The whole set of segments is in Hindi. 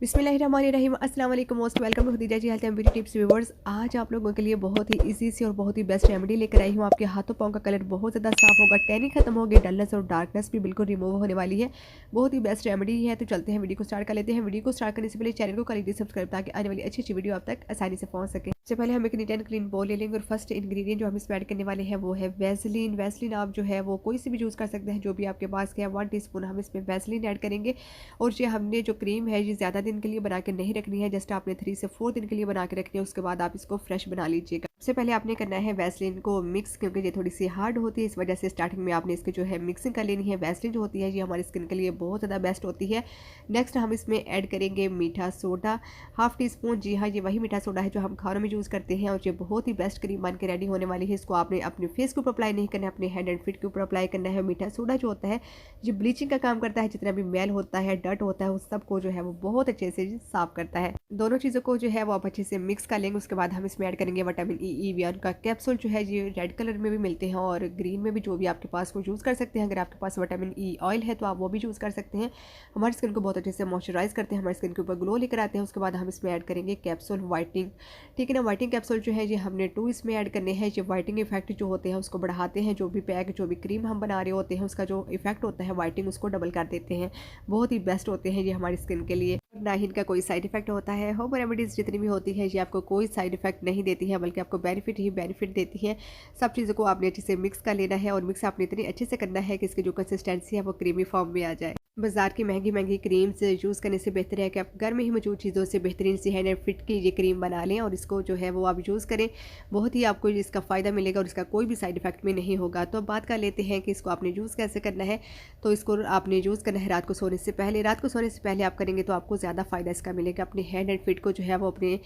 बिस्मिल्लाहिर्रहमानिर्रहीम अस्सलाम वालेकुम most welcome to Khadija ji health and beauty tips viewers. आज आप लोगों के लिए बहुत ही इजी सी और बहुत ही बेस्ट रेमेडी लेकर आई हूँ। आपके हाथों पाँव का कलर बहुत ज़्यादा साफ होगा, टैनिंग खत्म होगी, डलनेस और डार्कनेस भी बिल्कुल रिमूव होने वाली है। बहुत ही बेस्ट रेमेडी है। तो चलते हैं वीडियो को स्टार्ट कर लेते हैं। वीडियो को स्टार्ट करने से पहले चैनल को कर लीजिए सब्सक्राइब ताकि आने वाली अच्छी अच्छी वीडियो आप तक आसानी से पहुँच सके। सबसे पहले हम एक नीट एंड क्लीन बॉल ले लेंगे और फर्स्ट इंग्रेडिएंट जो हम इसमें ऐड करने वाले हैं वो है वैसलीन। वैसलीन आप जो है वो कोई से भी यूज़ कर सकते हैं, जो भी आपके पास है। 1 टीस्पून हम इसमें वैसलीन ऐड करेंगे। और ये हमने जो क्रीम है ये ज़्यादा दिन के लिए बना के नहीं रखनी है, जस्ट आपने 3 से 4 दिन के लिए बना के रखनी है। उसके बाद आप इसको फ्रेश बना लीजिएगा। सबसे पहले आपने करना है वैसलीन को मिक्स, क्योंकि ये थोड़ी सी हार्ड होती है, इस वजह से स्टार्टिंग में आपने इसकी जो है मिक्सिंग कर लेनी है। वैसलीन जो होती है ये हमारी स्किन के लिए बहुत ज़्यादा बेस्ट होती है। नेक्स्ट हम इसमें ऐड करेंगे मीठा सोडा, 1/2 टीस्पून। जी हाँ, ये वही मीठा सोडा है जो हम खानों में यूज़ करते हैं और ये बहुत ही बेस्ट क्रीम बन के रेडी होने वाली है। इसको आपने अपने फेस के ऊपर अप्लाई नहीं करना है, अपने हैंड एंड फीट के ऊपर अप्लाई करना है। मीठा सोडा जो होता है ये ब्लीचिंग का काम करता है, जितना भी मैल होता है, डर्ट होता है, उस सब को जो है वो बहुत अच्छे से साफ करता है। दोनों चीज़ों को जो है वो आप अच्छे से मिक्स कर लेंगे। उसके बाद हम इसमें ऐड करेंगे विटामिन ई E1 का कैप्सूल जो है ये रेड कलर में भी मिलते हैं और ग्रीन में भी, जो भी आपके पास को यूज़ कर सकते हैं। अगर आपके पास विटामिन ई ऑयल है तो आप वो भी यूज़ कर सकते हैं। हमारी स्किन को बहुत अच्छे से मॉइस्चराइज करते हैं, हमारी स्किन के ऊपर ग्लो लेकर आते हैं। उसके बाद हम इसमें ऐड करेंगे कैप्सूल वाइटनिंग, ठीक है ना। वाइटनिंग कैप्सूल जो है ये हमने 2 इसमें ऐड करने हैं। ये वाइटनिंग इफेक्ट जो होते हैं उसको बढ़ाते हैं। जो भी पैक, जो भी क्रीम हम बना रहे होते हैं उसका जो इफेक्ट होता है वाइटनिंग, उसको डबल कर देते हैं। बहुत ही बेस्ट होते हैं ये हमारी स्किन के लिए, ना ही इनका कोई साइड इफेक्ट होता है। होम रेमेडीज़ जितनी भी होती है ये आपको कोई साइड इफेक्ट नहीं देती है, बल्कि आपको बेनिफिट ही बेनिफिट देती है। सब चीज़ों को आपने अच्छे से मिक्स कर लेना है और मिक्स आपने इतनी अच्छे से करना है कि इसकी जो कंसिस्टेंसी है वो क्रीमी फॉर्म में आ जाए। बाजार की महंगी महंगी क्रीम से यूज़ करने से बेहतर है कि आप घर में ही मौजूद चीज़ों से बेहतरीन सी हैंड एंड फिट की ये क्रीम बना लें और इसको जो है वो आप यूज़ करें। बहुत ही आपको इसका फ़ायदा मिलेगा और इसका कोई भी साइड इफेक्ट में नहीं होगा। तो अब बात कर लेते हैं कि इसको आपने यूज़ कैसे करना है। तो इसको आपने यूज़ करना है रात को सोने से पहले। रात को सोने से पहले आप करेंगे तो आपको ज़्यादा फ़ायदा इसका मिलेगा। अपने हैंड एंड फिट को जो है वो अपने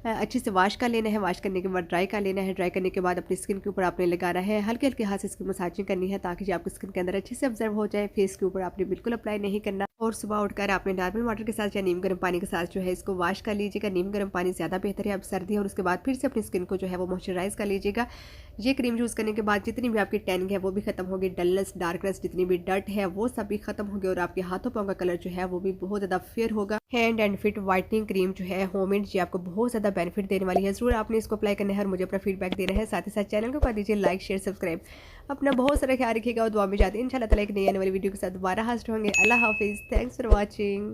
अच्छे से वॉश कर लेना है। वॉश करने के बाद ड्राई कर लेना है। ड्राई करने के बाद अपनी स्किन के ऊपर आपने लगाना है। हल्के हल्के हाथ से इसकी मसाजिंग करनी है ताकि जो आपकी स्किन के अंदर अच्छे से ऑब्जर्व हो जाए। फेस के ऊपर आपने बिल्कुल अप्लाई नहीं करना। और सुबह उठकर आपने नॉर्मल वाटर के साथ या नीम गर्म पानी के साथ जो है इसको वॉश कर लीजिएगा। नीम गर्म पानी ज़्यादा बेहतर है अब सर्दी है। और उसके बाद फिर से अपनी स्किन को जो है वो मॉइस्चराइज कर लीजिएगा। ये क्रीम यूज़ करने के बाद जितनी भी आपकी टैनिंग है वो भी खत्म होगी, डलनेस, डार्कनेस, जितनी भी डर्ट है वो सब भी खत्म होगी और आपके हाथों पाँव का कलर जो है वो भी बहुत ज़्यादा फेयर होगा। Hand and fit whitening cream जो है होममेड, ये आपको बहुत ज़्यादा बेनिफिट देने वाली है। ज़रूर आपने इसको अप्लाई करना है और मुझे अपना फीडबैक देना है। साथ ही साथ चैनल को कर दीजिए लाइक, शेयर, सब्सक्राइब। अपना बहुत सारा ख्याल रखिएगा और दुआ में जाते हैं इंशाल्लाह ताला एक नई आने वाली वीडियो के साथ दोबारा हाजिर होंगे। अल्लाह हाफिज़, थैंक्स फॉर वॉचिंग।